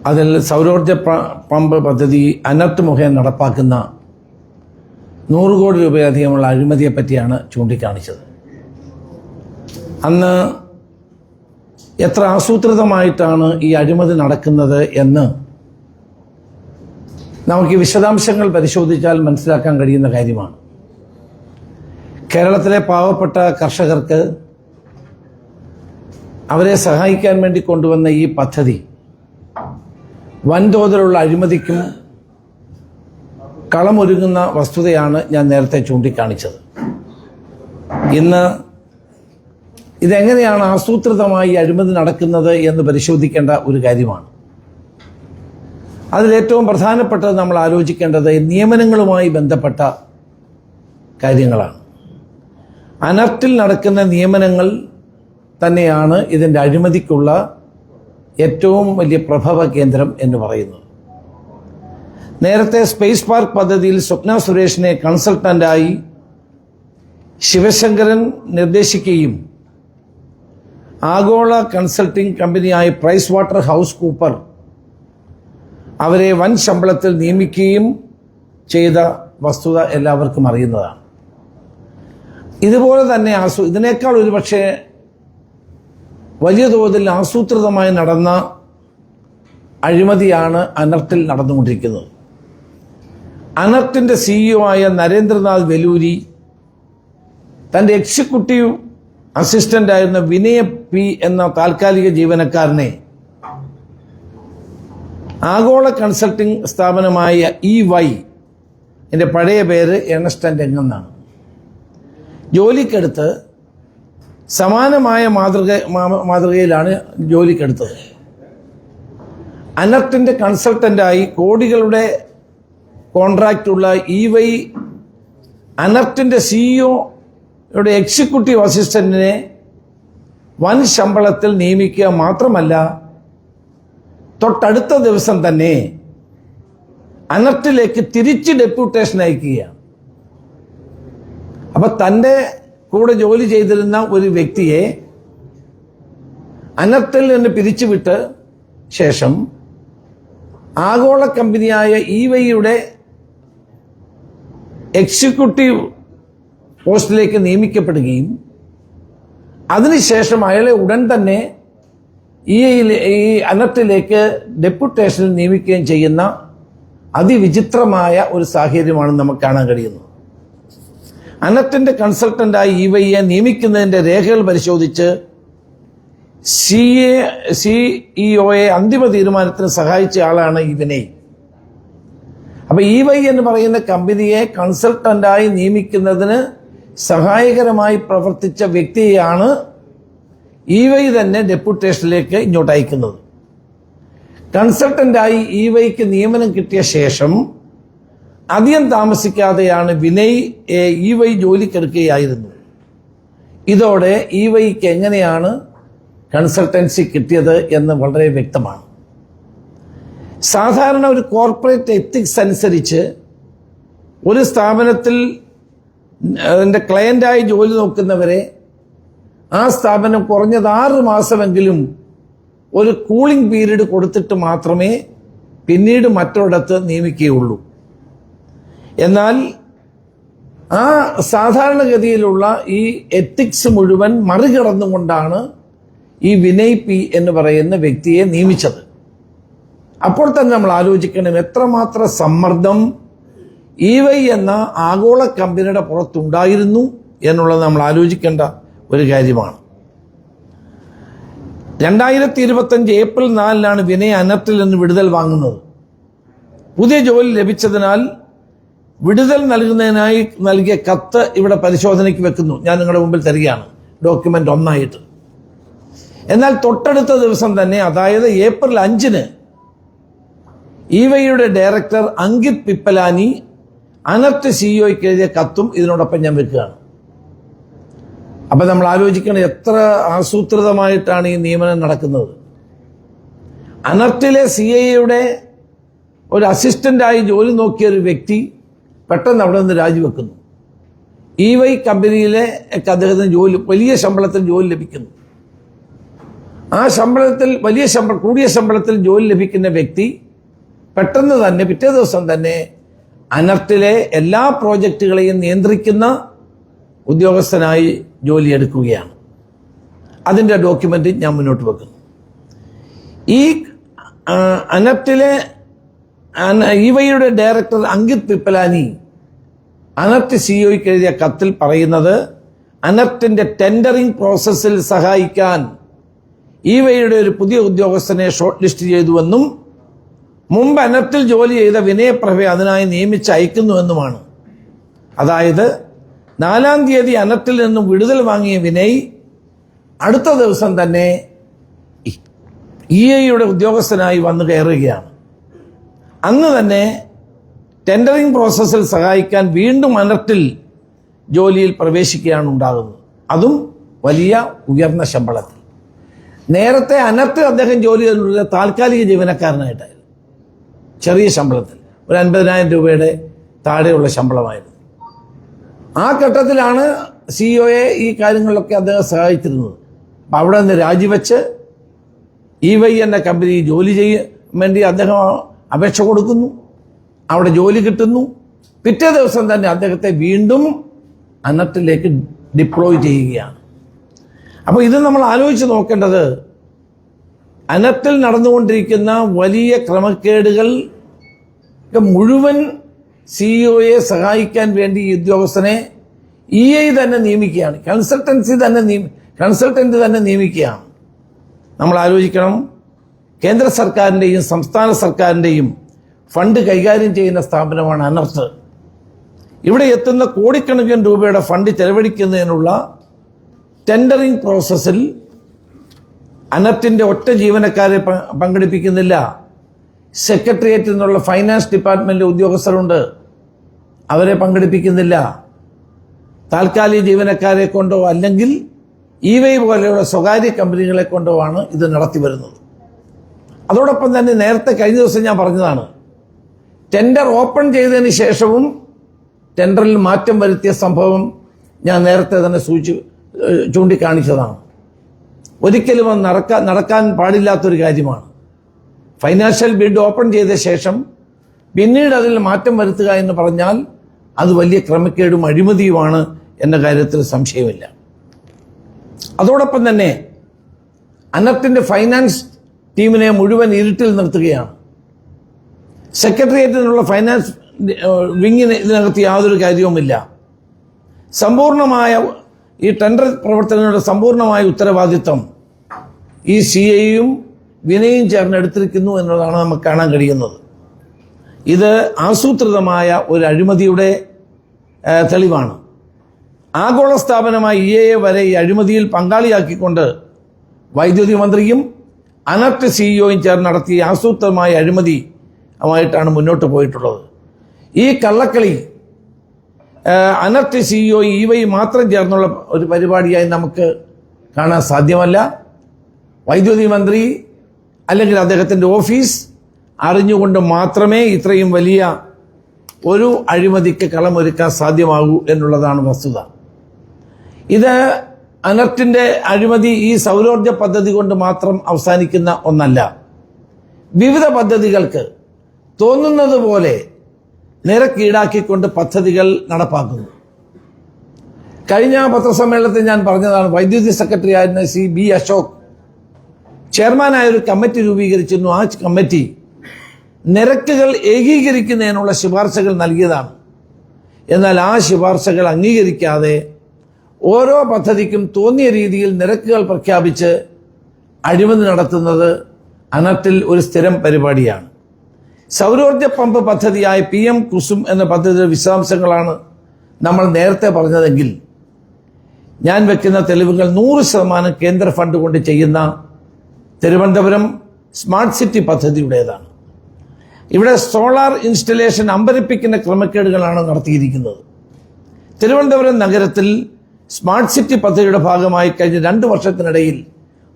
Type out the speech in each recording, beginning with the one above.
അതിൽ സൗരോർജ പമ്പ് പദ്ധതി അനർട്ട് മുഖേന നടപ്പാക്കുന്ന 100 കോടി രൂപയധികമുള്ള അഴിമതിയെ പറ്റിയാണ് ചൂണ്ടിക്കാണിച്ചത്. അന്ന് എത്ര ആസൂത്രിതമായിട്ടാണ് ഈ അഴിമതി നടക്കുന്നത് എന്ന് നമുക്ക് ഈ വിശദാംശങ്ങൾ പരിശോധിച്ചാൽ മനസ്സിലാക്കാൻ കഴിയുന്ന കാര്യമാണ്. കേരളത്തിലെ പാവപ്പെട്ട കർഷകർക്ക് അവരെ സഹായിക്കാൻ വേണ്ടി കൊണ്ടുവന്ന ഈ പദ്ധതി വൻതോതിലുള്ള അഴിമതിക്കും കളമൊരുങ്ങുന്ന വസ്തുതയാണ് ഞാൻ നേരത്തെ ചൂണ്ടിക്കാണിച്ചത്. ഇന്ന് ഇതെങ്ങനെയാണ് ആസൂത്രിതമായി അഴിമതി നടക്കുന്നത് എന്ന് പരിശോധിക്കേണ്ട ഒരു കാര്യമാണ്. അതിലേറ്റവും പ്രധാനപ്പെട്ടത് നമ്മൾ ആലോചിക്കേണ്ടത് നിയമനങ്ങളുമായി ബന്ധപ്പെട്ട കാര്യങ്ങളാണ്. അനർട്ടിൽ നടക്കുന്ന നിയമനങ്ങൾ തന്നെയാണ് ഇതിൻ്റെ അഴിമതിക്കുള്ള ഏറ്റവും വലിയ പ്രഭവ കേന്ദ്രം എന്ന് പറയുന്നത്. നേരത്തെ സ്പേസ് പാർക്ക് പദ്ധതിയിൽ സ്വപ്ന സുരേഷിനെ കൺസൾട്ടന്റായി ശിവശങ്കരൻ നിർദ്ദേശിക്കുകയും ആഗോള കൺസൾട്ടിംഗ് കമ്പനിയായ പ്രൈസ് വാട്ടർ ഹൗസ് കൂപ്പർ അവരെ വൻ ശമ്പളത്തിൽ നിയമിക്കുകയും ചെയ്ത വസ്തുത എല്ലാവർക്കും അറിയുന്നതാണ്. ഇതുപോലെ തന്നെ ഇതിനേക്കാൾ ഒരുപക്ഷെ വലിയ തോതിൽ ആസൂത്രിതമായി നടന്ന അഴിമതിയാണ് അനർട്ടിൽ നടന്നുകൊണ്ടിരിക്കുന്നത്. അനർട്ടിന്റെ സിഇഒ ആയ നരേന്ദ്രനാഥ് വെലൂരി തന്റെ എക്സിക്യൂട്ടീവ് അസിസ്റ്റന്റ് ആയിരുന്ന വിനയ പി എന്ന താൽക്കാലിക ജീവനക്കാരനെ ആഗോള കൺസൾട്ടിംഗ് സ്ഥാപനമായ EY, എൻ്റെ പഴയ പേര് ഏണസ്റ്റ് ആൻഡ് യങ് എന്നാണ്, ജോലിക്കെടുത്ത് സമാനമായ മാതൃകയിലാണ് ജോലിക്കെടുത്തത്. അനർട്ടിന്റെ കൺസൾട്ടന്റായി കോടികളുടെ കോൺട്രാക്റ്റുള്ള EY അനർട്ടിന്റെ സിഇഒയുടെ എക്സിക്യൂട്ടീവ് അസിസ്റ്റന്റിനെ വൻ ശമ്പളത്തിൽ നിയമിക്കുക മാത്രമല്ല, തൊട്ടടുത്ത ദിവസം തന്നെ അനർട്ടിലേക്ക് തിരിച്ച് ഡെപ്യൂട്ടേഷൻ അയക്കുകയാണ്. അപ്പൊ തന്റെ കൂടെ ജോലി ചെയ്തിരുന്ന ഒരു വ്യക്തിയെ അനർട്ടിൽ നിന്ന് പിരിച്ചുവിട്ട് ശേഷം ആഗോള കമ്പനിയായ EYയുടെ എക്സിക്യൂട്ടീവ് പോസ്റ്റിലേക്ക് നിയമിക്കപ്പെടുകയും അതിനുശേഷം അയാളെ ഉടൻ തന്നെ ഈ അനർട്ടിലേക്ക് ഡെപ്യൂട്ടേഷനിൽ നിയമിക്കുകയും ചെയ്യുന്ന അതിവിചിത്രമായ ഒരു സാഹചര്യമാണ് നമുക്ക് കാണാൻ കഴിയുന്നത്. അനർട്ടിന്റെ കൺസൾട്ടന്റായി EYയെ നിയമിക്കുന്നതിന്റെ രേഖകൾ പരിശോധിച്ച് സിഇഒയെ അന്തിമ തീരുമാനത്തിന് സഹായിച്ച ആളാണ് ഈ വിനയ്. അപ്പൊ EY എന്ന് പറയുന്ന കമ്പനിയെ കൺസൾട്ടന്റായി നിയമിക്കുന്നതിന് സഹായകരമായി പ്രവർത്തിച്ച വ്യക്തിയെയാണ് EY തന്നെ ഡെപ്യൂട്ടേഷനിലേക്ക് ഇങ്ങോട്ട് അയക്കുന്നത്. കൺസൾട്ടന്റായി EYക്ക് നിയമനം കിട്ടിയ ശേഷം അധികം താമസിക്കാതെയാണ് വിനയ് EY ജോലിക്കെടുക്കുകയായിരുന്നു. ഇതോടെ EYക്ക് എങ്ങനെയാണ് കൺസൾട്ടൻസി കിട്ടിയത് എന്ന് വളരെ വ്യക്തമാണ്. സാധാരണ ഒരു കോർപ്പറേറ്റ് എത്തിക്സ് അനുസരിച്ച് ഒരു സ്ഥാപനത്തിൽ അതിൻ്റെ ക്ലയന്റായി ജോലി നോക്കുന്നവരെ ആ സ്ഥാപനം കുറഞ്ഞത് 6 മാസമെങ്കിലും ഒരു കൂളിംഗ് പീരീഡ് കൊടുത്തിട്ട് മാത്രമേ പിന്നീട് മറ്റൊരിടത്ത് നിയമിക്കുകയുള്ളൂ. എന്നാൽ ആ സാധാരണഗതിയിലുള്ള ഈ എത്തിക്സ് മുഴുവൻ മറികടന്നുകൊണ്ടാണ് ഈ വിനയ് പി എന്ന് പറയുന്ന വ്യക്തിയെ നിയമിച്ചത്. അപ്പോൾ തന്നെ നമ്മൾ ആലോചിക്കണം എത്രമാത്രം സമ്മർദ്ദം EY എന്ന ആഗോള കമ്പനിയുടെ പുറത്തുണ്ടായിരുന്നു എന്നുള്ളത് നമ്മൾ ആലോചിക്കേണ്ട ഒരു കാര്യമാണ്. 2025 ഏപ്രിൽ 4-നാണ് വിനയ് അനർട്ടിൽ നിന്ന് വിടുതൽ വാങ്ങുന്നത്. പുതിയ ജോലി ലഭിച്ചതിനാൽ വിടുതൽ നൽകുന്നതിനായി നൽകിയ കത്ത് ഇവിടെ പരിശോധനയ്ക്ക് വെക്കുന്നു. ഞാൻ നിങ്ങളുടെ മുമ്പിൽ തരികയാണ് ഡോക്യുമെന്റ് 1 എന്നാൽ തൊട്ടടുത്ത ദിവസം തന്നെ, അതായത് ഏപ്രിൽ 5-ന് EYയുടെ ഡയറക്ടർ അങ്കിത് പിപ്പലാനി അനർട്ട് സിഇഒയ്ക്ക് എഴുതിയ കത്തും ഇതിനോടൊപ്പം ഞാൻ വെക്കുകയാണ്. അപ്പൊ നമ്മൾ ആലോചിക്കണം എത്ര ആസൂത്രിതമായിട്ടാണ് ഈ നിയമനം നടക്കുന്നത്. അനർട്ടിലെ CIയുടെ ഒരു അസിസ്റ്റന്റായി ജോലി നോക്കിയ ഒരു വ്യക്തി പെട്ടെന്ന് അവിടെ നിന്ന് രാജിവെക്കുന്നു. EY കമ്പനിയിലെ അദ്ദേഹത്തിന് വലിയ ശമ്പളത്തിൽ ജോലി ലഭിക്കുന്നു. ആ ശമ്പളത്തിൽ കൂടിയ ശമ്പളത്തിൽ ജോലി ലഭിക്കുന്ന വ്യക്തി പെട്ടെന്ന് തന്നെ പിറ്റേ ദിവസം തന്നെ അനർട്ടിലെ എല്ലാ പ്രോജക്റ്റുകളെയും നിയന്ത്രിക്കുന്ന ഉദ്യോഗസ്ഥനായി ജോലിയെടുക്കുകയാണ്. അതിൻ്റെ ഡോക്യുമെന്റ് ഞാൻ മുന്നോട്ട് വെക്കുന്നു. ഈ അനർട്ടിലെ ഇവയുടെ ഡയറക്ടർ അങ്കിത് പിപ്പലാനി അനർട്ട് സിഇഒയ്ക്ക് എഴുതിയ കത്തിൽ പറയുന്നത് അനർട്ടിന്റെ ടെൻഡറിംഗ് പ്രോസസ്സിൽ സഹായിക്കാൻ ഇവയുടെ ഒരു പുതിയ ഉദ്യോഗസ്ഥനെ ഷോർട്ട് ലിസ്റ്റ് ചെയ്തുവെന്നും മുമ്പ് അനർട്ടിൽ ജോലി ചെയ്ത വിനയപ്രഭയെ അതിനായി നിയമിച്ച് അയക്കുന്നുവെന്നുമാണ്. അതായത് 4-ാം തീയതി അനർട്ടിൽ നിന്നും വിടുതൽ വാങ്ങിയ വിനയ് അടുത്ത ദിവസം തന്നെ ഇഐയുടെ ഉദ്യോഗസ്ഥനായി വന്നു കയറുകയാണ്. അന്ന് തന്നെ ടെൻഡറിംഗ് പ്രോസസ്സിൽ സഹായിക്കാൻ വീണ്ടും അനർട്ടിൽ ജോലിയിൽ പ്രവേശിക്കുകയാണ് ഉണ്ടാകുന്നത്. അതും വലിയ ഉയർന്ന ശമ്പളത്തിൽ. നേരത്തെ അനർട്ടിൽ അദ്ദേഹം ജോലി ചെയ്തിട്ടുള്ള താൽക്കാലിക ജീവനക്കാരനായിട്ടായിരുന്നു. ചെറിയ ശമ്പളത്തിൽ, ഒരു 50,000 രൂപയുടെ താഴെയുള്ള ശമ്പളമായിരുന്നു. ആ ഘട്ടത്തിലാണ് സിഇഒയെ ഈ കാര്യങ്ങളിലൊക്കെ അദ്ദേഹം സഹായിച്ചിരുന്നത്. അപ്പം അവിടെ നിന്ന് രാജിവെച്ച് ഇവൈ എന്ന കമ്പനി ജോലി ചെയ്യാൻ വേണ്ടി അദ്ദേഹം അപേക്ഷ കൊടുക്കുന്നു. അവിടെ ജോലി കിട്ടുന്നു. പിറ്റേ ദിവസം തന്നെ അദ്ദേഹത്തെ വീണ്ടും അനർട്ടിലേക്ക് ഡിപ്ലോയ് ചെയ്യുകയാണ്. അപ്പോൾ ഇത് നമ്മൾ ആലോചിച്ച് നോക്കേണ്ടത്, അനർട്ടിൽ നടന്നുകൊണ്ടിരിക്കുന്ന വലിയ ക്രമക്കേടുകൾ മുഴുവൻ സിഇഒയെ സഹായിക്കാൻ വേണ്ടി ഈ ഉദ്യോഗസ്ഥനെ ഇഐ തന്നെ നിയമിക്കുകയാണ്. കൺസൾട്ടന്റ് തന്നെ നിയമിക്കുകയാണ്. നമ്മൾ ആലോചിക്കണം, കേന്ദ്ര സർക്കാരിൻ്റെയും സംസ്ഥാന സർക്കാരിൻ്റെയും ഫണ്ട് കൈകാര്യം ചെയ്യുന്ന സ്ഥാപനമാണ് അനർട്ട്. ഇവിടെ എത്തുന്ന കോടിക്കണക്കിന് രൂപയുടെ ഫണ്ട് ചെലവഴിക്കുന്നതിനുള്ള ടെൻഡറിംഗ് പ്രോസസ്സിൽ അനർട്ടിന്റെ ഒറ്റ ജീവനക്കാരെ പങ്കെടുപ്പിക്കുന്നില്ല. സെക്രട്ടേറിയറ്റിൽ നിന്നുള്ള ഫൈനാൻസ് ഡിപ്പാർട്ട്മെന്റിലെ ഉദ്യോഗസ്ഥരുണ്ട്, അവരെ പങ്കെടുപ്പിക്കുന്നില്ല. താൽക്കാലിക ജീവനക്കാരെ കൊണ്ടോ അല്ലെങ്കിൽ ഇവൈ പോലെയുള്ള സ്വകാര്യ കമ്പനികളെ കൊണ്ടോ ആണ് ഇത് നടത്തി വരുന്നത്. അതോടൊപ്പം തന്നെ നേരത്തെ കഴിഞ്ഞ ദിവസം ഞാൻ പറഞ്ഞതാണ്, ടെൻഡർ ഓപ്പൺ ചെയ്തതിന് ശേഷവും ടെൻഡറിൽ മാറ്റം വരുത്തിയ സംഭവം ഞാൻ നേരത്തെ തന്നെ ചൂണ്ടിക്കാണിച്ചതാണ്. ഒരിക്കലും അത് നടക്കാൻ പാടില്ലാത്തൊരു കാര്യമാണ്. ഫൈനാൻഷ്യൽ ബിഡ് ഓപ്പൺ ചെയ്ത ശേഷം പിന്നീട് അതിൽ മാറ്റം വരുത്തുക എന്ന് പറഞ്ഞാൽ അത് വലിയ ക്രമക്കേടും അഴിമതിയുമാണ് എന്ന കാര്യത്തിൽ സംശയമില്ല. അതോടൊപ്പം തന്നെ അനർട്ടിന്റെ ഫൈനാൻസ് ടീമിനെ മുഴുവൻ ഇരുട്ടിൽ നിർത്തുകയാണ്. സെക്രട്ടേറിയറ്റിനുള്ള ഫൈനാൻസ് വിങ്ങിന് ഇതിനകത്ത് യാതൊരു കാര്യവുമില്ല. സമ്പൂർണമായ ഈ ടെൻഡർ പ്രവർത്തനങ്ങളുടെ സമ്പൂർണമായ ഉത്തരവാദിത്വം ഈ സിഐയും വിനയും ചേർന്ന് എടുത്തിരിക്കുന്നു എന്നതാണ് നമുക്ക് കാണാൻ കഴിയുന്നത്. ഇത് ആസൂത്രിതമായ ഒരു അഴിമതിയുടെ തെളിവാണ്. ആഗോള സ്ഥാപനമായ ഇഎ വരെ ഈ അഴിമതിയിൽ പങ്കാളിയാക്കിക്കൊണ്ട് വൈദ്യുതി മന്ത്രിയും അനർട്ട് സിഇഒയും ചേർന്ന് നടത്തിയ ആസൂത്രിതമായ അഴിമതിയുമായിട്ടാണ് മുന്നോട്ട് പോയിട്ടുള്ളത്. ഈ കള്ളക്കളി അനർട്ട് സിഇഒ ഇവൈ മാത്രം ചേർന്നുള്ള ഒരു പരിപാടിയായി നമുക്ക് കാണാൻ സാധ്യമല്ല. വൈദ്യുതി മന്ത്രി അല്ലെങ്കിൽ അദ്ദേഹത്തിൻ്റെ ഓഫീസ് അറിഞ്ഞുകൊണ്ട് മാത്രമേ ഇത്രയും വലിയ ഒരു അഴിമതിക്ക് കളമൊരുക്കാൻ സാധ്യമാകൂ എന്നുള്ളതാണ് വസ്തുത. ഇത് അനർട്ടിന്റെ അഴിമതി ഈ സൗരോർജ പദ്ധതി കൊണ്ട് മാത്രം അവസാനിക്കുന്ന ഒന്നല്ല. വിവിധ പദ്ധതികൾക്ക് തോന്നുന്നത് പോലെ നിരക്ക് ഈടാക്കിക്കൊണ്ട് പദ്ധതികൾ നടപ്പാക്കുന്നു. കഴിഞ്ഞ പത്രസമ്മേളനത്തിൽ ഞാൻ പറഞ്ഞതാണ്, വൈദ്യുതി സെക്രട്ടറി ആയിരുന്ന ബി അശോക് ചെയർമാനായ ഒരു കമ്മിറ്റി രൂപീകരിച്ചിരുന്നു. ആ കമ്മിറ്റി നിരക്കുകൾ ഏകീകരിക്കുന്നതിനുള്ള ശുപാർശകൾ നൽകിയതാണ്. എന്നാൽ ആ ശുപാർശകൾ അംഗീകരിക്കാതെ ഓരോ പദ്ധതിക്കും തോന്നിയ രീതിയിൽ നിരക്കുകൾ പ്രഖ്യാപിച്ച് അഴിമതി നടത്തുന്നത് അനർട്ടിൽ ഒരു സ്ഥിരം പരിപാടിയാണ്. സൗരോർജ പമ്പ് പദ്ധതിയായ PM കുസും എന്ന പദ്ധതിയുടെ വിശദാംശങ്ങളാണ് നമ്മൾ നേരത്തെ പറഞ്ഞതെങ്കിൽ, ഞാൻ വെക്കുന്ന തെളിവുകൾ 100% കേന്ദ്ര ഫണ്ട് കൊണ്ട് ചെയ്യുന്ന തിരുവനന്തപുരം സ്മാർട്ട് സിറ്റി പദ്ധതിയുടേതാണ്. ഇവിടെ സോളാർ ഇൻസ്റ്റലേഷൻ അമ്പരിപ്പിക്കുന്ന ക്രമക്കേടുകളാണ് നടത്തിയിരിക്കുന്നത്. തിരുവനന്തപുരം നഗരത്തിൽ സ്മാർട്ട് സിറ്റി പദ്ധതിയുടെ ഭാഗമായി കഴിഞ്ഞ 2 വർഷത്തിനിടയിൽ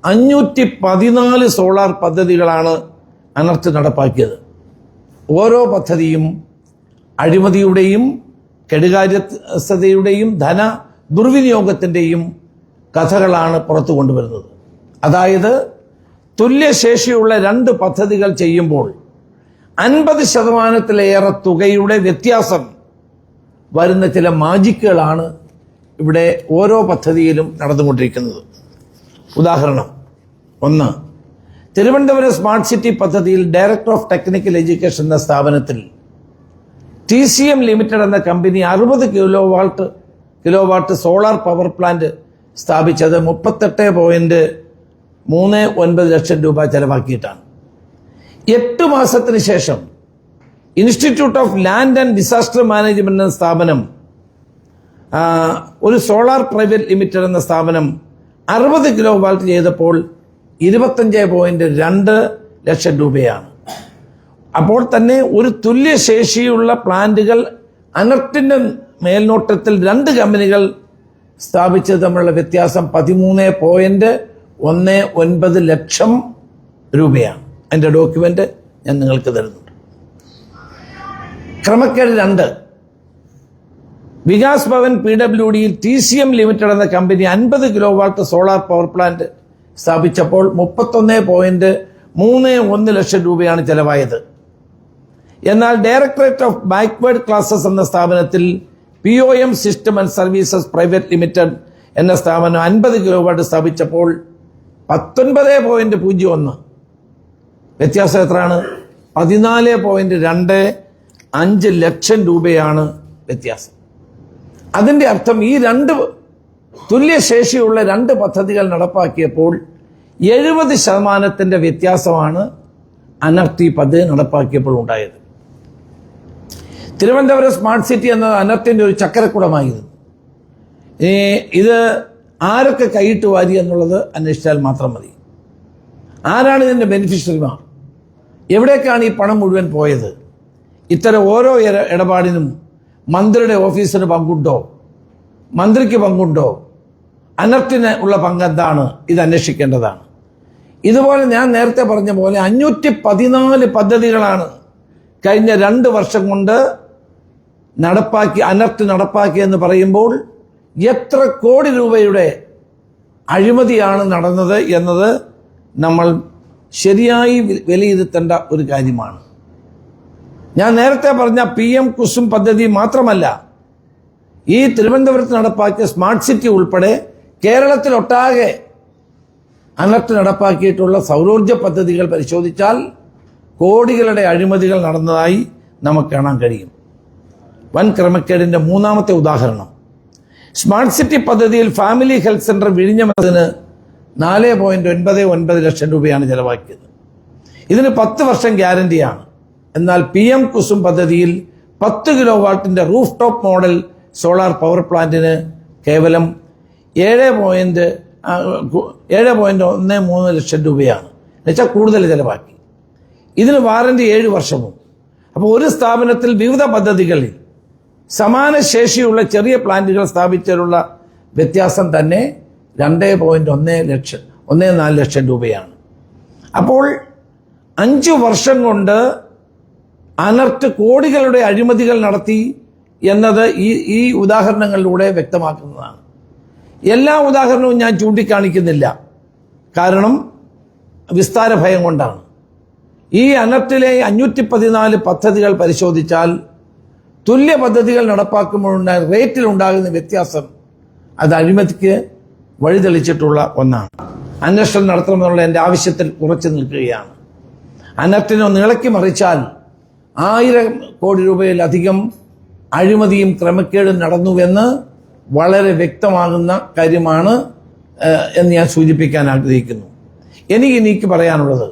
514 സോളാർ പദ്ധതികളാണ് അനർട്ട് നടപ്പാക്കിയത്. ഓരോ പദ്ധതിയും അഴിമതിയുടെയും കെടുകാര്യസ്ഥതയുടെയും ധന ദുർവിനിയോഗത്തിൻ്റെയും കഥകളാണ് പുറത്തു കൊണ്ടുവരുന്നത്. അതായത് തുല്യശേഷിയുള്ള 2 പദ്ധതികൾ ചെയ്യുമ്പോൾ 50%-ലേറെ തുകയുടെ വ്യത്യാസം വരുന്ന ചില മാജിക്കുകളാണ് ഇവിടെ ഓരോ പദ്ധതിയിലും നടന്നുകൊണ്ടിരിക്കുന്നത്. ഉദാഹരണം 1, തിരുവനന്തപുരം സ്മാർട്ട് സിറ്റി പദ്ധതിയിൽ ഡയറക്ടർ ഓഫ് ടെക്നിക്കൽ എഡ്യൂക്കേഷൻ എന്ന സ്ഥാപനത്തിൽ TCM ലിമിറ്റഡ് എന്ന company 60 kilowatt solar power plant സ്ഥാപിച്ചത് 38.39 ലക്ഷം രൂപ ചെലവാക്കിയിട്ടാണ്. 8 മാസത്തിന് ശേഷം institute of land and disaster management എന്ന സ്ഥാപനം, ഒരു സോളാർ പ്രൈവറ്റ് ലിമിറ്റഡ് എന്ന സ്ഥാപനം 60 കിലോവാട്ട് ചെയ്തപ്പോൾ 25.2 ലക്ഷം രൂപയാണ്. അപ്പോൾ തന്നെ ഒരു തുല്യശേഷിയുള്ള പ്ലാന്റുകൾ അനർട്ടിന്റെ മേൽനോട്ടത്തിൽ 2 കമ്പനികൾ സ്ഥാപിച്ചത് തമ്മിലുള്ള വ്യത്യാസം 13.19 ലക്ഷം രൂപയാണ്. അതിന്റെ ഡോക്യുമെന്റ് ഞാൻ നിങ്ങൾക്ക് തരുന്നുണ്ട്. ക്രമക്കേട് 2, വികാസ് ഭവൻ PWDയിൽ TCM ലിമിറ്റഡ് എന്ന company 50 kilowatt solar power plant സ്ഥാപിച്ചപ്പോൾ 31.31 ലക്ഷം രൂപയാണ് ചെലവായത്. എന്നാൽ ഡയറക്ടറേറ്റ് ഓഫ് ബാക്ക്വേർഡ് ക്ലാസസ് എന്ന സ്ഥാപനത്തിൽ POM system and services private limited എന്ന സ്ഥാപനം 50 കിലോവാട്ട് സ്ഥാപിച്ചപ്പോൾ 19.01, വ്യത്യാസം എത്രയാണ്? 14.25 ലക്ഷം രൂപയാണ് വ്യത്യാസം. അതിന്റെ അർത്ഥം ഈ 2 തുല്യശേഷിയുള്ള 2 പദ്ധതികൾ നടപ്പാക്കിയപ്പോൾ 70% വ്യത്യാസമാണ് അനർട്ടി പദ്ധതി നടപ്പാക്കിയപ്പോൾ ഉണ്ടായത്. തിരുവനന്തപുരം സ്മാർട്ട് സിറ്റി എന്നത് അനർട്ടിന്റെ ഒരു ചക്രക്കുടമായിരുന്നു. ഇത് ആരൊക്കെ കൈയിട്ട് വാരി എന്നുള്ളത് അന്വേഷിച്ചാൽ മാത്രം മതി. ആരാണ് ഇതിന്റെ ബെനിഫിഷ്യറിമാർ? എവിടേക്കാണ് ഈ പണം മുഴുവൻ പോയത്? ഇത്തരം ഓരോ ഇടപാടിനും മന്ത്രിയുടെ ഓഫീസിന് പങ്കുണ്ടോ? മന്ത്രിക്ക് പങ്കുണ്ടോ? അനർട്ടിന് ഉള്ള പങ്കെന്താണ്? ഇത് അന്വേഷിക്കേണ്ടതാണ്. ഇതുപോലെ ഞാൻ നേരത്തെ പറഞ്ഞ പോലെ 514 പദ്ധതികളാണ് കഴിഞ്ഞ 2 വർഷം കൊണ്ട് അനർട്ട് നടപ്പാക്കി എന്ന് പറയുമ്പോൾ എത്ര കോടി രൂപയുടെ അഴിമതിയാണ് നടന്നത് എന്നത് നമ്മൾ ശരിയായി വിലയിരുത്തേണ്ട ഒരു കാര്യമാണ്. ഞാൻ നേരത്തെ പറഞ്ഞ PM കുസും പദ്ധതി മാത്രമല്ല, ഈ തിരുവനന്തപുരത്ത് നടപ്പാക്കിയ സ്മാർട്ട് സിറ്റി ഉൾപ്പെടെ കേരളത്തിലൊട്ടാകെ അനർട്ട് നടപ്പാക്കിയിട്ടുള്ള സൗരോർജ്ജ പദ്ധതികൾ പരിശോധിച്ചാൽ കോടികളുടെ അഴിമതികൾ നടന്നതായി നമുക്ക് കാണാൻ കഴിയും. വൻ ക്രമക്കേടിന്റെ 3ാമത്തെ ഉദാഹരണം, സ്മാർട്ട് സിറ്റി പദ്ധതിയിൽ ഫാമിലി ഹെൽത്ത് സെന്റർ വിഴിഞ്ഞതിന് 4.99 ലക്ഷം രൂപയാണ് ചെലവാക്കിയത്. ഇതിന് 10 വർഷം ഗ്യാരണ്ടിയാണ്. എന്നാൽ PM കുസും പദ്ധതിയിൽ 10 കിലോവാട്ടിന്റെ rooftop model solar power പ്ലാന്റിന് കേവലം 7.13 ലക്ഷം രൂപയാണ്. എന്നുവെച്ചാൽ കൂടുതൽ ചെലവാക്കി. ഇതിന് വാറന്റി 7 വർഷവും. അപ്പോൾ ഒരു സ്ഥാപനത്തിൽ വിവിധ പദ്ധതികളിൽ സമാന ശേഷിയുള്ള ചെറിയ പ്ലാന്റുകൾ സ്ഥാപിച്ചതിലുള്ള വ്യത്യാസം തന്നെ 2.14 ലക്ഷം രൂപയാണ്. അപ്പോൾ 5 വർഷം കൊണ്ട് അനർട്ട് കോടികളുടെ അഴിമതികൾ നടത്തി എന്നത് ഈ ഉദാഹരണങ്ങളിലൂടെ വ്യക്തമാക്കുന്നതാണ്. എല്ലാ ഉദാഹരണവും ഞാൻ ചൂണ്ടിക്കാണിക്കുന്നില്ല, കാരണം വിസ്താര ഭയം കൊണ്ടാണ്. ഈ അനർട്ടിലെ 514 പദ്ധതികൾ പരിശോധിച്ചാൽ തുല്യ പദ്ധതികൾ നടപ്പാക്കുമ്പോഴുണ്ടായ റേറ്റിൽ ഉണ്ടാകുന്ന വ്യത്യാസം അത് അഴിമതിക്ക് വഴിതെളിച്ചിട്ടുള്ള ഒന്നാണ്. അന്വേഷണം നടത്തണമെന്നുള്ള എൻ്റെ ആവശ്യത്തിൽ ഉറച്ചു നിൽക്കുകയാണ്. അനർട്ടിനെ ഇളക്കി മറിച്ചാൽ 1000 കോടി രൂപയിലധികം അഴിമതിയും ക്രമക്കേടും നടന്നുവെന്ന് വളരെ വ്യക്തമാകുന്ന കാര്യമാണ് എന്ന് ഞാൻ സൂചിപ്പിക്കാൻ ആഗ്രഹിക്കുന്നു. എനിക്ക് പറയാനുള്ളത്,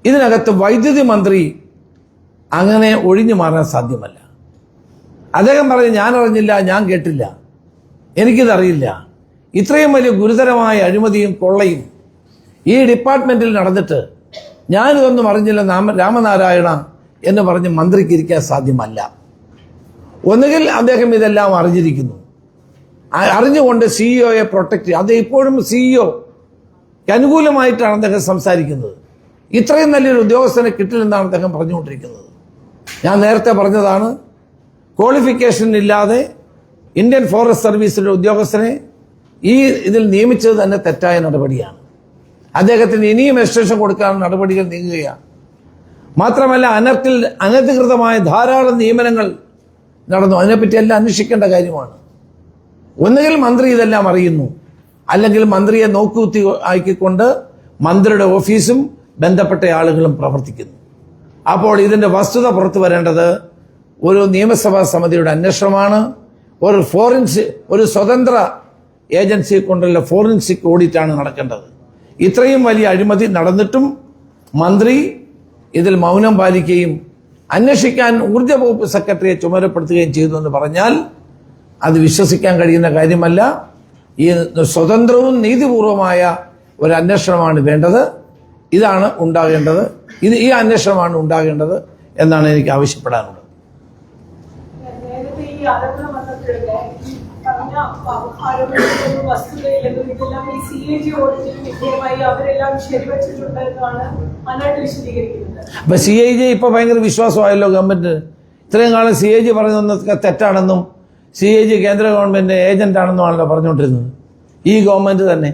ഇതിനകത്ത് വൈദ്യുതി മന്ത്രി അങ്ങനെ ഒഴിഞ്ഞു മാറാൻ സാധ്യമല്ല. അദ്ദേഹം പറഞ്ഞു, ഞാൻ അറിഞ്ഞില്ല, ഞാൻ കേട്ടില്ല, എനിക്കിതറിയില്ല. ഇത്രയും വലിയ ഗുരുതരമായ അഴിമതിയും കൊള്ളയും ഈ ഡിപ്പാർട്ട്മെന്റിൽ നടന്നിട്ട് ഞാനിതൊന്നും അറിഞ്ഞില്ല രാമനാരായണ എന്ന് പറഞ്ഞ് മന്ത്രിക്ക് ഇരിക്കാൻ സാധ്യമല്ല. ഒന്നുകിൽ അദ്ദേഹം ഇതെല്ലാം അറിഞ്ഞിരിക്കുന്നു, അറിഞ്ഞുകൊണ്ട് സിഇഒയെ പ്രൊട്ടക്ട് ചെയ്യും. അത് ഇപ്പോഴും സിഇഒക്ക് അനുകൂലമായിട്ടാണ് അദ്ദേഹം സംസാരിക്കുന്നത്. ഇത്രയും നല്ലൊരു ഉദ്യോഗസ്ഥനെ കിട്ടില്ലെന്നാണ് അദ്ദേഹം പറഞ്ഞുകൊണ്ടിരിക്കുന്നത്. ഞാൻ നേരത്തെ പറഞ്ഞതാണ്, ക്വാളിഫിക്കേഷൻ ഇല്ലാതെ ഇന്ത്യൻ ഫോറസ്റ്റ് സർവീസിലെ ഉദ്യോഗസ്ഥനെ ഇതിൽ നിയമിച്ചത് തന്നെ തെറ്റായ നടപടിയാണ്. അദ്ദേഹത്തിന് ഇനിയും എക്സ്റ്റൻഷൻ കൊടുക്കാൻ നടപടികൾ നീങ്ങുകയാണ്. മാത്രമല്ല അനധികൃതമായ ധാരാളം നിയമനങ്ങൾ നടന്നു. അതിനെപ്പറ്റി എല്ലാം അന്വേഷിക്കേണ്ട കാര്യമാണ്. ഒന്നുകിൽ മന്ത്രി ഇതെല്ലാം അറിയുന്നു, അല്ലെങ്കിൽ മന്ത്രിയെ നോക്കുകുത്തി ആക്കിക്കൊണ്ട് മന്ത്രിയുടെ ഓഫീസും ബന്ധപ്പെട്ട ആളുകളും പ്രവർത്തിക്കുന്നു. അപ്പോൾ ഇതിന്റെ വസ്തുത പുറത്തു വരേണ്ടത് ഒരു നിയമസഭാ സമിതിയുടെ അന്വേഷണമാണ്. ഒരു സ്വതന്ത്ര ഏജൻസിയെ കൊണ്ടുള്ള ഫോറൻസിക് ഓഡിറ്റാണ് നടക്കേണ്ടത്. ഇത്രയും വലിയ അഴിമതി നടന്നിട്ടും മന്ത്രി ഇതിൽ മൗനം പാലിക്കുകയും അന്വേഷിക്കാൻ ഊർജ്ജ വകുപ്പ് സെക്രട്ടറിയെ ചുമതലപ്പെടുത്തുകയും ചെയ്തു എന്ന് പറഞ്ഞാൽ അത് വിശ്വസിക്കാൻ കഴിയുന്ന കാര്യമല്ല. ഈ സ്വതന്ത്രവും നീതിപൂർവമായ ഒരു അന്വേഷണമാണ് വേണ്ടത്. ഇതാണ് ഉണ്ടാകേണ്ടത്. ഈ അന്വേഷണമാണ് ഉണ്ടാകേണ്ടത് എന്നാണ് എനിക്ക് ആവശ്യപ്പെടാനുള്ളത്. അപ്പൊ CAG ഇപ്പൊ ഭയങ്കര വിശ്വാസമായല്ലോ ഗവൺമെന്റ്. ഇത്രയും കാലം CAG പറയുന്നതൊക്കെ തെറ്റാണെന്നും CAG കേന്ദ്ര ഗവൺമെന്റ് ഏജന്റ് ആണെന്നുമാണല്ലോ പറഞ്ഞുകൊണ്ടിരുന്നത്. ഈ ഗവൺമെന്റ് തന്നെ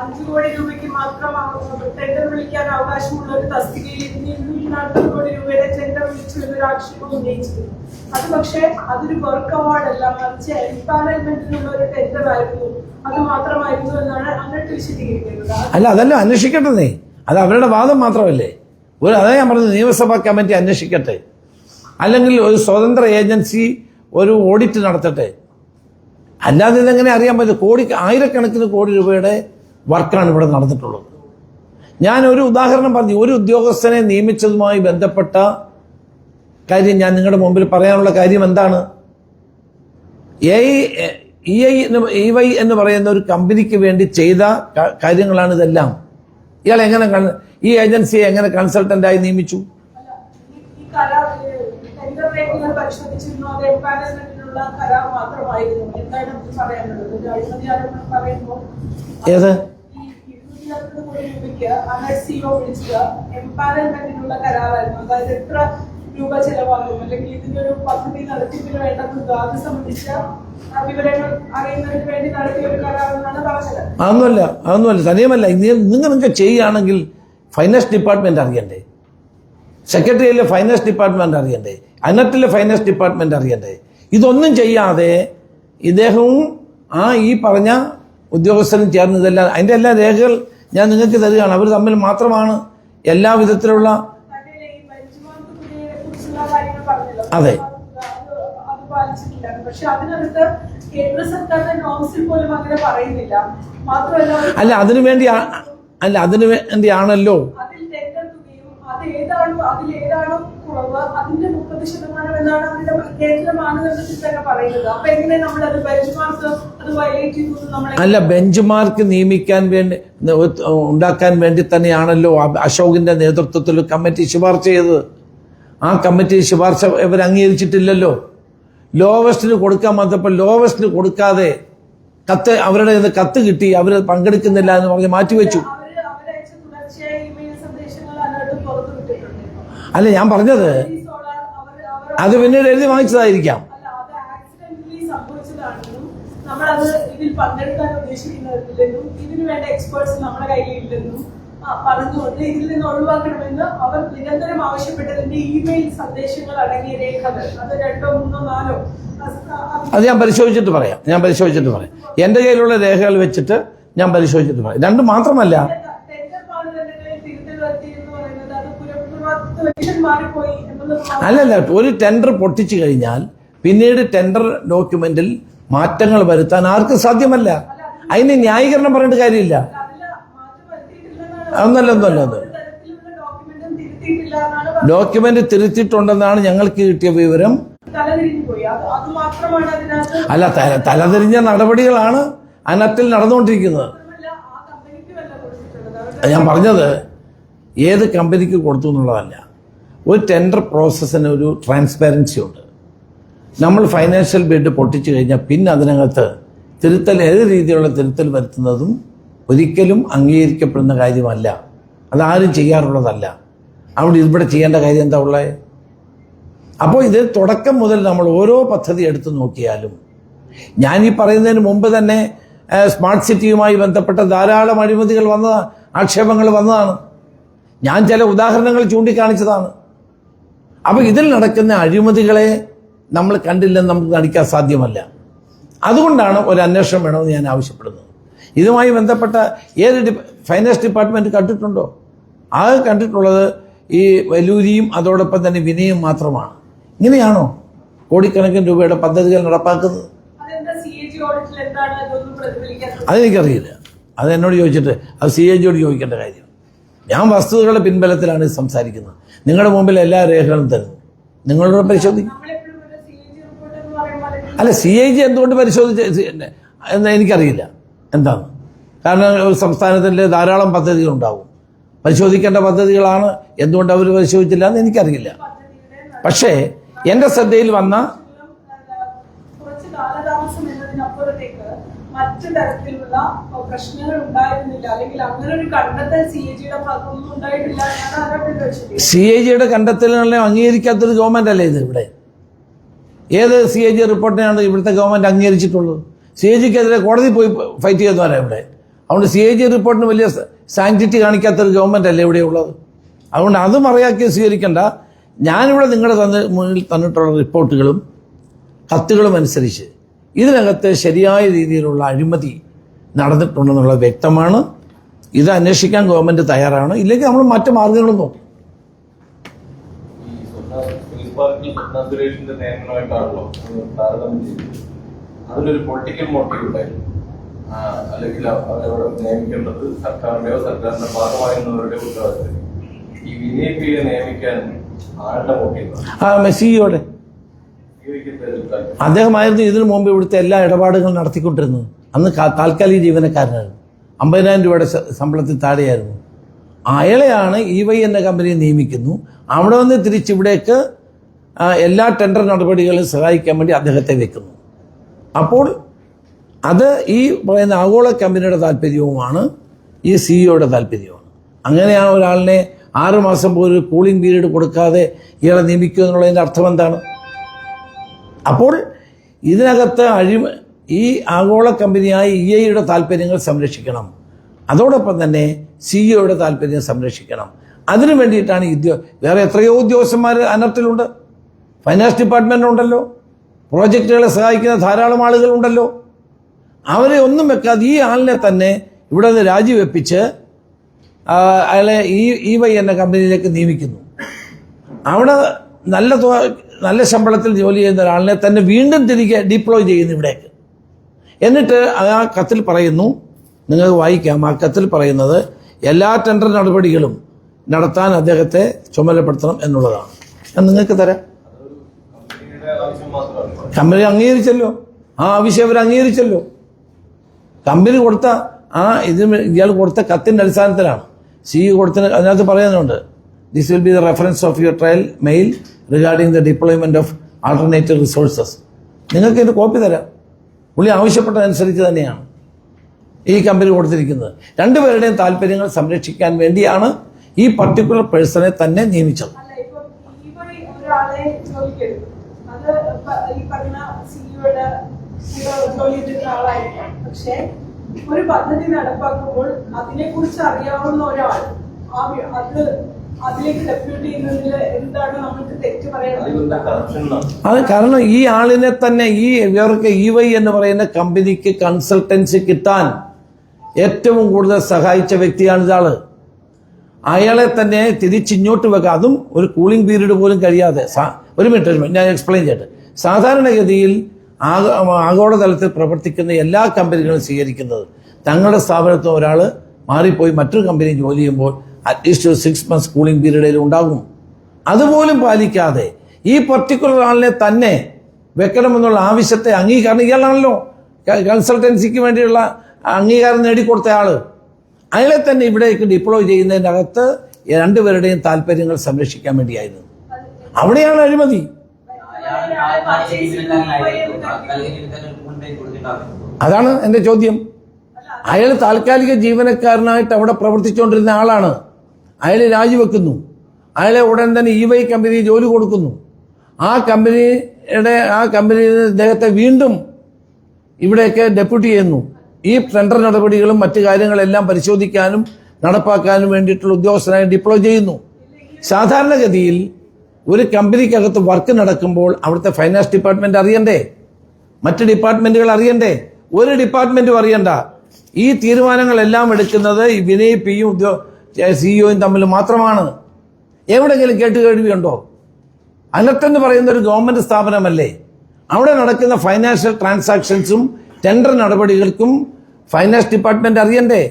5 കോടി രൂപയ്ക്ക് മാത്രം ടെൻഡർ വിളിക്കാൻ അവകാശമുള്ള ഒരു തസ്തികയിൽ 240 കോടി രൂപയുടെ ടെൻഡർ വിളിച്ചു എന്നൊരു ആക്ഷേപം ഉന്നയിച്ചിരുന്നു. അത് പക്ഷേ അതൊരു വർക്ക് അവാർഡല്ല, മറിച്ച് എംപാനൽമെന്റിനുള്ള ഒരു ടെൻഡർ ആയിരുന്നു. അത് മാത്രമായിരുന്നു എന്നാണ് എന്നിട്ട് വിശദീകരിക്കുന്നത്. അല്ല, അതല്ല അന്വേഷിക്കട്ടെ. അത് അവരുടെ വാദം മാത്രമല്ലേ. അതാ ഞാൻ പറഞ്ഞത്, നിയമസഭാ കമ്മിറ്റി അന്വേഷിക്കട്ടെ, അല്ലെങ്കിൽ ഒരു സ്വതന്ത്ര ഏജൻസി ഒരു ഓഡിറ്റ് നടത്തട്ടെ. അല്ലാതെ ഇതെങ്ങനെ അറിയാൻ പറ്റും? ആയിരക്കണക്കിന് കോടി രൂപയുടെ വർക്കാണ് ഇവിടെ നടന്നിട്ടുള്ളത്. ഞാൻ ഒരു ഉദാഹരണം പറഞ്ഞു. ഒരു ഉദ്യോഗസ്ഥനെ നിയമിച്ചതുമായി ബന്ധപ്പെട്ട കാര്യം ഞാൻ നിങ്ങളുടെ മുമ്പിൽ പറയാനുള്ള കാര്യം എന്താണ്? EY എന്ന് പറയുന്ന ഒരു കമ്പനിക്ക് വേണ്ടി ചെയ്ത കാര്യങ്ങളാണ് ഇതെല്ലാം. ഇയാൾ എങ്ങനെ ഈ ഏജൻസിയെ എങ്ങനെ കൺസൾട്ടന്റായി നിയമിച്ചു? ഏത് രൂപ ചെലവാകും, അല്ലെങ്കിൽ ഇതിനൊരു പദ്ധതി നടത്തിപ്പിന് വേണ്ട തുക അത് സംബന്ധിച്ച വിവരങ്ങൾ അറിയുന്നതിന് വേണ്ടി നടത്തിയ ഒരു കരാറെന്നാണ് പറഞ്ഞത്. അതൊന്നുമല്ല തനിയുമല്ല. നിങ്ങൾക്ക് ചെയ്യുകയാണെങ്കിൽ ഫൈനാൻസ് ഡിപ്പാർട്ട്മെന്റ് അറിയണ്ടേ? സെക്രട്ടറിയിലെ ഫൈനാൻസ് ഡിപ്പാർട്ട്മെന്റ് അറിയണ്ടേ? അനറ്റിലെ ഫൈനാൻസ് ഡിപ്പാർട്ട്മെന്റ് അറിയണ്ടേ? ഇതൊന്നും ചെയ്യാതെ ഇദ്ദേഹവും ഈ പറഞ്ഞ ഉദ്യോഗസ്ഥരും ചേർന്ന് ഇതെല്ലാം അതിന്റെ എല്ലാ രേഖകൾ ഞാൻ നിങ്ങൾക്ക് തരികയാണ്. അവർ തമ്മിൽ മാത്രമാണ് എല്ലാ വിധത്തിലുള്ള അതെ. അല്ല അതിനു വേണ്ടിയാണല്ലോ അല്ല ബെഞ്ച് മാർക്ക് നിയമിക്കാൻ വേണ്ടി ഉണ്ടാക്കാൻ വേണ്ടി തന്നെയാണല്ലോ അശോകിന്റെ നേതൃത്വത്തിൽ കമ്മിറ്റി ശുപാർശ ചെയ്തത്. ആ കമ്മിറ്റി ശുപാർശ ഇവർ അംഗീകരിച്ചിട്ടില്ലല്ലോ. ലോവസ്റ്റിന് കൊടുക്കാൻ വന്നപ്പോൾ ലോവസ്റ്റിന് കൊടുക്കാതെ അവരുടെ കത്ത് കിട്ടി, അവർ പങ്കെടുക്കുന്നില്ല എന്ന് പറഞ്ഞ് മാറ്റിവെച്ചു. അല്ല ഞാൻ പറഞ്ഞത് അത് പിന്നീട് എഴുതി വാങ്ങിച്ചതായിരിക്കാം. ഇതിൽ പങ്കെടുക്കാൻ ഉദ്ദേശിക്കുന്നില്ലെന്നും ഇതിനു വേണ്ട എക്സ്പേർട്സ് നമ്മുടെ കയ്യിലില്ലെന്നും പറഞ്ഞുകൊണ്ട് ഇതിൽ നിന്ന് ഒഴിവാക്കണമെന്ന് അവർ നിരന്തരം ആവശ്യപ്പെട്ടതിന്റെ ഇമെയിൽ സന്ദേശങ്ങൾ അടങ്ങിയ രേഖകൾ, അത് 2, 3, 4 അത് ഞാൻ പരിശോധിച്ചിട്ട് പറയാം. എന്റെ കയ്യിലുള്ള രേഖകൾ വെച്ചിട്ട് ഞാൻ പരിശോധിച്ചിട്ട് പറയാം. 2 മാത്രമല്ല, അല്ലല്ല ഒരു ടെൻഡർ പൊട്ടിച്ചു കഴിഞ്ഞാൽ പിന്നീട് ടെൻഡർ ഡോക്യുമെന്റിൽ മാറ്റങ്ങൾ വരുത്താൻ ആർക്കും സാധ്യമല്ല. അതിന് ന്യായീകരണം പറയേണ്ട കാര്യമില്ല. ഒന്നല്ല ഡോക്യുമെന്റ് തിരുത്തിയിട്ടുണ്ടെന്നാണ് ഞങ്ങൾക്ക് കിട്ടിയ വിവരം. അല്ല തലതിരിഞ്ഞ നടപടികളാണ് അനത്തിൽ നടന്നുകൊണ്ടിരിക്കുന്നത്. ഞാൻ പറഞ്ഞത് ഏത് കമ്പനിക്ക് കൊടുത്തു എന്നുള്ളതല്ല. ഒരു ടെൻഡർ പ്രോസസ്സിന് ഒരു ട്രാൻസ്പാരൻസി ഉണ്ട്. നമ്മൾ ഫൈനാൻഷ്യൽ ബിഡ് പൊട്ടിച്ചു കഴിഞ്ഞാൽ പിന്നെ അതിനകത്ത് ഏത് രീതിയിലുള്ള തിരുത്തൽ വരുത്തുന്നതും ഒരിക്കലും അംഗീകരിക്കപ്പെടുന്ന കാര്യമല്ല. അതാരും ചെയ്യാറുള്ളതല്ല. അവിടെ ഇവിടെ ചെയ്യേണ്ട കാര്യം എന്താ ഉള്ളത്? അപ്പോൾ ഇത് തുടക്കം മുതൽ നമ്മൾ ഓരോ പദ്ധതി എടുത്തു നോക്കിയാലും, ഞാൻ ഈ പറയുന്നതിന് മുമ്പ് തന്നെ സ്മാർട്ട് സിറ്റിയുമായി ബന്ധപ്പെട്ട ധാരാളം അഴിമതികൾ ആക്ഷേപങ്ങൾ വന്നതാണ്. ഞാൻ ചില ഉദാഹരണങ്ങൾ ചൂണ്ടിക്കാണിച്ചതാണ്. അപ്പൊ ഇതിൽ നടക്കുന്ന അഴിമതികളെ നമ്മൾ കണ്ടില്ലെന്ന് നമുക്ക് നടിക്കാൻ സാധ്യമല്ല. അതുകൊണ്ടാണ് ഒരു അന്വേഷണം വേണമെന്ന് ഞാൻ ആവശ്യപ്പെടുന്നത്. ഇതുമായി ബന്ധപ്പെട്ട ഏത് ഫൈനാൻസ് ഡിപ്പാർട്ട്മെന്റ് കണ്ടിട്ടുണ്ടോ? അത് കണ്ടിട്ടുള്ളത് ഈ വല്ലൂരിയും അതോടൊപ്പം തന്നെ വിനയും മാത്രമാണ്. ഇങ്ങനെയാണോ കോടിക്കണക്കിന് രൂപയുടെ പദ്ധതികൾ നടപ്പാക്കുന്നത്? അതെനിക്കറിയില്ല. അത് എന്നോട് ചോദിച്ചിട്ട് അത് CAG-യോട് ചോദിക്കേണ്ട കാര്യം. ഞാൻ വസ്തുതകളുടെ പിൻബലത്തിലാണ് ഇത് സംസാരിക്കുന്നത്. നിങ്ങളുടെ മുമ്പിൽ എല്ലാ രേഖകളും തരുന്നു, നിങ്ങളോട് പരിശോധിക്കും. അല്ല, CAG എന്തുകൊണ്ട് പരിശോധിച്ച് എന്ന് എനിക്കറിയില്ല എന്താണ്. കാരണം ഒരു സംസ്ഥാനത്തിൻ്റെ ധാരാളം പദ്ധതികൾ ഉണ്ടാവും, പരിശോധിക്കേണ്ട പദ്ധതികളാണ്. എന്തുകൊണ്ട് അവർ പരിശോധിച്ചില്ല എന്ന് എനിക്കറിയില്ല. പക്ഷേ എൻ്റെ ശ്രദ്ധയിൽ വന്ന കുറച്ച് കാലതാമസം എന്നതിനപ്പുറത്തേക്ക് മറ്റു തരത്തിലുള്ള പ്രശ്നങ്ങൾ ഉണ്ടായിരുന്നില്ല, അല്ലെങ്കിൽ അങ്ങനെ ഒരു കണ്ടെത്തൽ CAG-യുടെ ഭാഗത്തൊന്നും ഉണ്ടായിട്ടില്ല. CAG-യുടെ കണ്ടെത്തലുകളെ അംഗീകരിക്കാത്തൊരു ഗവൺമെന്റ് അല്ലേ ഇത്? ഇവിടെ ഏത് CAG റിപ്പോർട്ടിനാണ് ഇവിടുത്തെ ഗവൺമെന്റ് അംഗീകരിച്ചിട്ടുള്ളത്? CAG-ക്കെതിരെ കോടതി പോയി ഫൈറ്റ് ചെയ്യുന്നവരാണ് ഇവിടെ. അതുകൊണ്ട് CAG റിപ്പോർട്ടിന് വലിയ സാങ്ക്ടിറ്റി കാണിക്കാത്തൊരു ഗവൺമെന്റ് അല്ലേ ഇവിടെ ഉള്ളത്? അതുകൊണ്ട് അത് മറയാക്കി സ്വീകരിക്കേണ്ട. ഞാനിവിടെ നിങ്ങളുടെ മുന്നിൽ തന്നിട്ടുള്ള റിപ്പോർട്ടുകളും കത്തുകളും അനുസരിച്ച് ഇതിനകത്ത് ശരിയായ രീതിയിലുള്ള അഴിമതി നടന്നിട്ടുണ്ടെന്നുള്ളത് വ്യക്തമാണ്. ഇത് അന്വേഷിക്കാൻ ഗവൺമെന്റ് തയ്യാറാണ്. ഇല്ലെങ്കിൽ നമ്മൾ മറ്റു മാർഗങ്ങളും നോക്കും. അതിലൊരു പൊളിറ്റിക്കൽ മോട്ടീവ് ഉണ്ടായിരുന്നു, അല്ലെങ്കിൽ അവരവിടെ നിയമിക്കേണ്ടത് സർക്കാരിന്റെയോ സർക്കാരിന്റെ ഭാഗമായിരുന്നവരുടെ ഉത്തരവാദിത്തം. ഈ വിനയപ്പിയെ നിയമിക്കാൻ ആരുടെ മോട്ടീവ്? സിഇഒയുടെ. അദ്ദേഹമായിരുന്നു ഇതിനു മുമ്പ് ഇവിടുത്തെ എല്ലാ ഇടപാടുകളും നടത്തിക്കൊണ്ടിരുന്നത്. അന്ന് താൽക്കാലിക ജീവനക്കാരനായിരുന്നു, 50,000 രൂപയുടെ ശമ്പളത്തിൽ താഴെയായിരുന്നു. അയാളെയാണ് EY എന്ന കമ്പനിയെ നിയമിക്കുന്നു. അവിടെ നിന്ന് തിരിച്ചിവിടേക്ക് എല്ലാ ടെൻഡർ നടപടികളും സഹായിക്കാൻ വേണ്ടി അദ്ദേഹത്തെ വെക്കുന്നു. അപ്പോൾ അത് ഈ പറയുന്ന ആഗോള കമ്പനിയുടെ താല്പര്യവുമാണ്, ഈ സിഇഒയുടെ താല്പര്യവുമാണ്. അങ്ങനെയാണ് ഒരാളിനെ 6 മാസം പോലും കൂളിംഗ് പീരീഡ് കൊടുക്കാതെ ഇയാളെ നിയമിക്കുക എന്നുള്ളതിൻ്റെ അർത്ഥം എന്താണ്? അപ്പോൾ ഇതിനകത്ത് ഈ ആഗോള കമ്പനിയായ EIയുടെ താല്പര്യങ്ങൾ സംരക്ഷിക്കണം, അതോടൊപ്പം തന്നെ സിഇഒയുടെ താല്പര്യം സംരക്ഷിക്കണം. അതിനു വേണ്ടിയിട്ടാണ് വേറെ എത്രയോ ഉദ്യോഗസ്ഥന്മാർ അനർട്ടിലുണ്ട്. ഫൈനാൻസ് ഡിപ്പാർട്ട്മെന്റ് ഉണ്ടല്ലോ, പ്രോജക്റ്റുകളെ സഹായിക്കുന്ന ധാരാളം ആളുകളുണ്ടല്ലോ. അവരെ ഒന്നും വെക്കാതെ ഈ ആളിനെ തന്നെ ഇവിടെ നിന്ന് രാജിവെപ്പിച്ച് അയാളെ EY എന്ന കമ്പനിയിലേക്ക് നിയമിക്കുന്നു. അവിടെ നല്ല ശമ്പളത്തിൽ ജോലി ചെയ്യുന്ന ഒരാളിനെ തന്നെ വീണ്ടും തിരികെ ഡിപ്ലോയ് ചെയ്യുന്നു ഇവിടേക്ക്. എന്നിട്ട് ആ കത്തിൽ പറയുന്നു, നിങ്ങൾക്ക് വായിക്കാം. ആ കത്തിൽ പറയുന്നത് എല്ലാ ടെൻഡർ നടപടികളും നടത്താൻ അദ്ദേഹത്തെ ചുമതലപ്പെടുത്തണം എന്നുള്ളതാണ്. ഞാൻ നിങ്ങൾക്ക് തരാം. കമ്പനി അംഗീകരിച്ചല്ലോ, ആ ആവശ്യം അവർ അംഗീകരിച്ചല്ലോ. കമ്പനി കൊടുത്ത ഇയാൾ കൊടുത്ത കത്തിന്റെ അടിസ്ഥാനത്തിലാണ് CEO കൊടുത്തിന്. അതിനകത്ത് പറയുന്നുണ്ട്, this will be the reference of your trial mail regarding the deployment of alternative resources. നിങ്ങൾക്ക് ഇതിന്റെ കോപ്പി തരാം. പുള്ളി ആവശ്യപ്പെട്ടതനുസരിച്ച് തന്നെയാണ് ഈ കമ്പനി കൊടുത്തിരിക്കുന്നത്. രണ്ടുപേരുടെയും താല്പര്യങ്ങൾ സംരക്ഷിക്കാൻ വേണ്ടിയാണ് ഈ പർട്ടിക്കുലർ പേഴ്സണെ തന്നെ നിയമിച്ചത്. അത് ഈ പറഞ്ഞ സിഇഒയുടെ ജോലി ചെയ്തിരുന്ന ആളായിരിക്കാം. പക്ഷെ ഒരു പദ്ധതി നടപ്പാക്കുമ്പോൾ അതിനെക്കുറിച്ച് അറിയാവുന്ന ഒരാൾ അതിലേക്ക് ഡെപ്യൂട്ട് ചെയ്യുന്നതിൽ എന്താണ് നമുക്ക് തെറ്റ് പറയുന്നത്? അത് കാരണം ഈ ആളിനെ തന്നെ ഇവർക്ക് EY എന്ന് പറയുന്ന കമ്പനിക്ക് കൺസൾട്ടൻസി കിട്ടാൻ ഏറ്റവും കൂടുതൽ സഹായിച്ച വ്യക്തിയാണ് ഇയാള്. അയാളെ തന്നെ തിരിച്ചിങ്ങോട്ട് വെക്കുക, അതും ഒരു കൂളിംഗ് പീരീഡ് പോലും കഴിയാതെ. ഒരു മിനിറ്റ് ഞാൻ എക്സ്പ്ലെയിൻ ചെയ്യട്ടെ. സാധാരണഗതിയിൽ ആഗോളതലത്തിൽ പ്രവർത്തിക്കുന്ന എല്ലാ കമ്പനികളും സ്വീകരിക്കുന്നത് തങ്ങളുടെ സ്ഥാപനത്തിൽ ഒരാൾ മാറിപ്പോയി മറ്റൊരു കമ്പനി ജോലി ചെയ്യുമ്പോൾ അറ്റ്ലീസ്റ്റ് ഒരു 6 months കൂളിംഗ് പീരീഡിൽ ഉണ്ടാകും. അതുപോലും പാലിക്കാതെ ഈ പർട്ടിക്കുലർ ആളിനെ തന്നെ വെക്കണമെന്നുള്ള ആവശ്യത്തെ അംഗീകാരം, ഇയാളാണല്ലോ കൺസൾട്ടൻസിക്ക് വേണ്ടിയുള്ള അംഗീകാരം നേടിക്കൊടുത്ത ആള്, അയാളെ തന്നെ ഇവിടേക്ക് ഡിപ്ലോയ് ചെയ്യുന്നതിൻ്റെ അകത്ത് രണ്ടുപേരുടെയും താല്പര്യങ്ങൾ സംരക്ഷിക്കാൻ വേണ്ടിയായിരുന്നു. അവിടെയാണ് അഴിമതി. അതാണ് എന്റെ ചോദ്യം. അയാൾ താൽക്കാലിക ജീവനക്കാരനായിട്ട് അവിടെ പ്രവർത്തിച്ചുകൊണ്ടിരുന്ന ആളാണ്. അയാൾ രാജിവെക്കുന്നു. അയാളെ ഉടൻ തന്നെ EY കമ്പനി ജോലി കൊടുക്കുന്നു. ആ കമ്പനി ഇദ്ദേഹത്തെ വീണ്ടും ഇവിടേക്ക് ഡെപ്യൂട്ടി ചെയ്യുന്നു. ഈ ടെൻഡർ നടപടികളും മറ്റു കാര്യങ്ങളെല്ലാം പരിശോധിക്കാനും നടപ്പാക്കാനും വേണ്ടിയിട്ടുള്ള ഉദ്യോഗസ്ഥനായി ഡിപ്ലോയ് ചെയ്യുന്നു. സാധാരണഗതിയിൽ ഒരു കമ്പനിക്കകത്ത് വർക്ക് നടക്കുമ്പോൾ അവിടുത്തെ ഫൈനാൻസ് ഡിപ്പാർട്ട്മെന്റ് അറിയണ്ടേ, മറ്റ് ഡിപ്പാർട്ട്മെന്റുകൾ അറിയണ്ടേ? ഒരു ഡിപ്പാർട്ട്മെന്റും അറിയണ്ട. ഈ തീരുമാനങ്ങളെല്ലാം എടുക്കുന്നത് ഈ വിനയ് പിയും സിഇഒയും തമ്മിൽ മാത്രമാണ്. എവിടെയെങ്കിലും കേട്ടുകേൾവിയുണ്ടോ? അനർട്ട് എന്ന് പറയുന്ന ഒരു ഗവൺമെന്റ് സ്ഥാപനമല്ലേ? അവിടെ നടക്കുന്ന ഫൈനാൻഷ്യൽ ട്രാൻസാക്ഷൻസും ടെൻഡർ നടപടികൾക്കും ഫൈനാൻസ് ഡിപ്പാർട്ട്മെന്റ് അറിയണ്ടേ?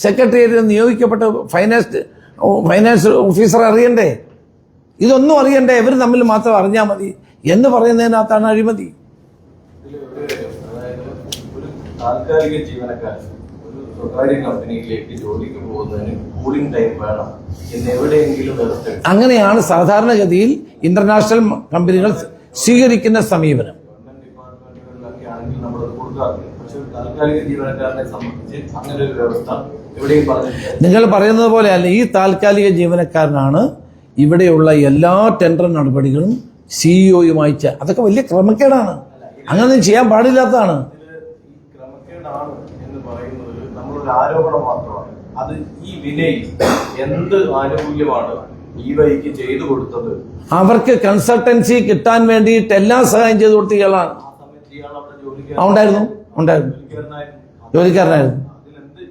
സെക്രട്ടേറിയറ്റിൽ നിയോഗിക്കപ്പെട്ട ഫൈനാൻസ് ഓഫീസർ അറിയണ്ടേ? ഇതൊന്നും അറിയണ്ടേ? ഇവർ തമ്മിൽ മാത്രം അറിഞ്ഞാൽ മതി എന്ന് പറയുന്നതിനകത്താണ് അഴിമതി. അതായത് ഒരു താൽക്കാലിക ജീവനക്കാരൻ ഒരു സ്വകാര്യ കമ്പനിയിലേക്ക് ജോലിക്ക് പോകുന്നതിന് കൂളിംഗ് ടൈം വേണം എന്ന് എവിടെയെങ്കിലും വ്യവസ്ഥ അങ്ങനെയാണ് സാധാരണഗതിയിൽ ഇന്റർനാഷണൽ കമ്പനികൾ സ്വീകരിക്കുന്ന സമീപനം. ഗവൺമെന്റ് ഡിപ്പാർട്ട്മെന്റുകളിലൊക്കെ ആണെങ്കിൽ നമ്മളത് കൊടുക്കാറില്ല. പക്ഷെ ഒരു താൽക്കാലിക ജീവനക്കാരനെ സംബന്ധിച്ച് അങ്ങനെ ഒരു വ്യവസ്ഥ എവിടെയും പറഞ്ഞിട്ടില്ല. നിങ്ങൾ പറയുന്നത് പോലെയല്ല, ഈ താൽക്കാലിക ജീവനക്കാരനാണ് ഇവിടെയുള്ള എല്ലാ ടെൻഡർ നടപടികളും സിഇഒയുമായി അതൊക്കെ വലിയ ക്രമക്കേടാണ്. അങ്ങനൊന്നും ചെയ്യാൻ പാടില്ലാത്തതാണ്. ഈ ക്രമക്കേടാണ് എന്ന് പറയുന്നത് നമ്മളൊരു ആരോപണം മാത്രമാണ്. അത് ഈ വിനയ് എന്ത് ആനുകൂല്യമാണ് ഈ വഴിക്ക് ചെയ്തു കൊടുത്തത്? അവർക്ക് കൺസൾട്ടൻസി കിട്ടാൻ വേണ്ടിയിട്ട് എല്ലാ സഹായം ചെയ്തു കൊടുത്ത ഇയാളാണ്. ആ സമയത്ത് ഇയാൾ അവിടെ ഉണ്ടായിരുന്നു ജോലിക്കാരനായിരുന്നു. അതിലെന്ത്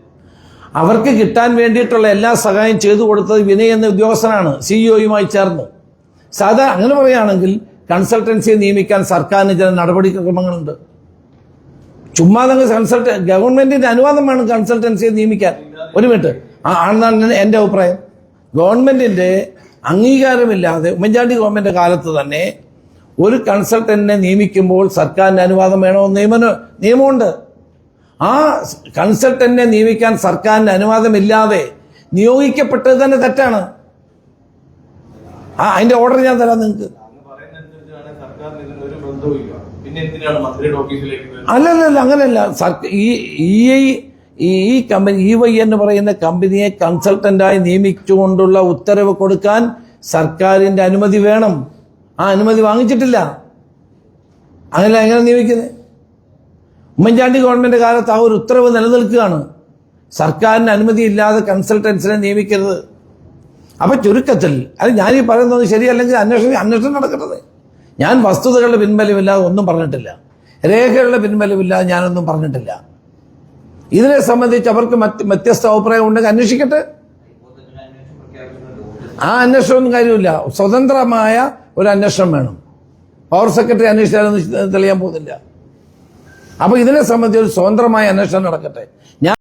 അവർക്ക് കിട്ടാൻ വേണ്ടിയിട്ടുള്ള എല്ലാ സഹായം ചെയ്തു കൊടുത്തത് വിനയ് എന്ന ഉദ്യോഗസ്ഥനാണ് സിഇഒയുമായി ചേർന്ന്. അങ്ങനെ പറയുകയാണെങ്കിൽ കൺസൾട്ടൻസിയെ നിയമിക്കാൻ സർക്കാരിന് ചില നടപടിക്രമങ്ങളുണ്ട്. ചുമ്മാ ഗവൺമെന്റിന്റെ അനുവാദം വേണം കൺസൾട്ടൻസിയെ നിയമിക്കാൻ. ഒരു മിനിറ്റ്, ആണെന്നാണ് എന്റെ അഭിപ്രായം. ഗവൺമെന്റിന്റെ അംഗീകാരമില്ലാതെ ഉമ്മൻചാണ്ടി ഗവൺമെന്റ് കാലത്ത് തന്നെ ഒരു കൺസൾട്ടന്റിനെ നിയമിക്കുമ്പോൾ സർക്കാരിന്റെ അനുവാദം വേണമെന്ന് നിയമമുണ്ട്. ആ കൺസൾട്ടന്റിനെ നിയമിക്കാൻ സർക്കാരിന്റെ അനുവാദമില്ലാതെ നിയോഗിക്കപ്പെട്ടത് തന്നെ തെറ്റാണ്. അതിന്റെ ഓർഡർ ഞാൻ തരാം നിങ്ങൾക്ക്. പറയുന്നതനുസരിച്ചാണ് സർക്കാരിന് ഇതിന് ഒരു ബന്ധവുമില്ല. പിന്നെ എന്തിനാണ് മന്ത്രിയുടെ ഓഫീസിലേക്ക് വരുന്നത്? അല്ലല്ല, അങ്ങനെയല്ല. ഈ കമ്പനി EY എന്ന് പറയുന്ന കമ്പനിയെ കൺസൾട്ടന്റായി നിയമിച്ചുകൊണ്ടുള്ള ഉത്തരവ് കൊടുക്കാൻ സർക്കാരിന്റെ അനുമതി വേണം. ആ അനുമതി വാങ്ങിച്ചിട്ടില്ല. അങ്ങനെ എങ്ങനെ നിയമിക്കുന്നത്? ഉമ്മൻചാണ്ടി ഗവൺമെന്റ് കാലത്ത് ആ ഒരു ഉത്തരവ് നിലനിൽക്കുകയാണ്. സർക്കാരിന്റെ അനുമതി ഇല്ലാതെ കൺസൾട്ടൻസിനെ നിയമിക്കരുത്. അപ്പൊ ചുരുക്കത്തിൽ അത് ഞാനീ പറയുന്നത് ശരിയല്ലെങ്കിൽ അന്വേഷണം നടക്കട്ടെ. ഞാൻ വസ്തുതകളുടെ പിൻബലമില്ലാതെ ഒന്നും പറഞ്ഞിട്ടില്ല, രേഖകളുടെ പിൻബലമില്ലാതെ ഞാനൊന്നും പറഞ്ഞിട്ടില്ല. ഇതിനെ സംബന്ധിച്ച് അവർക്ക് വ്യത്യസ്ത അഭിപ്രായം ഉണ്ടെങ്കിൽ അന്വേഷിക്കട്ടെ. ആ അന്വേഷണമൊന്നും കാര്യമില്ല. സ്വതന്ത്രമായ ഒരു അന്വേഷണം വേണം. പവർ സെക്രട്ടറി അന്വേഷിച്ചാലൊന്നും തെളിയാൻ പോകുന്നില്ല. അപ്പൊ ഇതിനെ സംബന്ധിച്ച് ഒരു സ്വതന്ത്രമായ അന്വേഷണം നടക്കട്ടെ.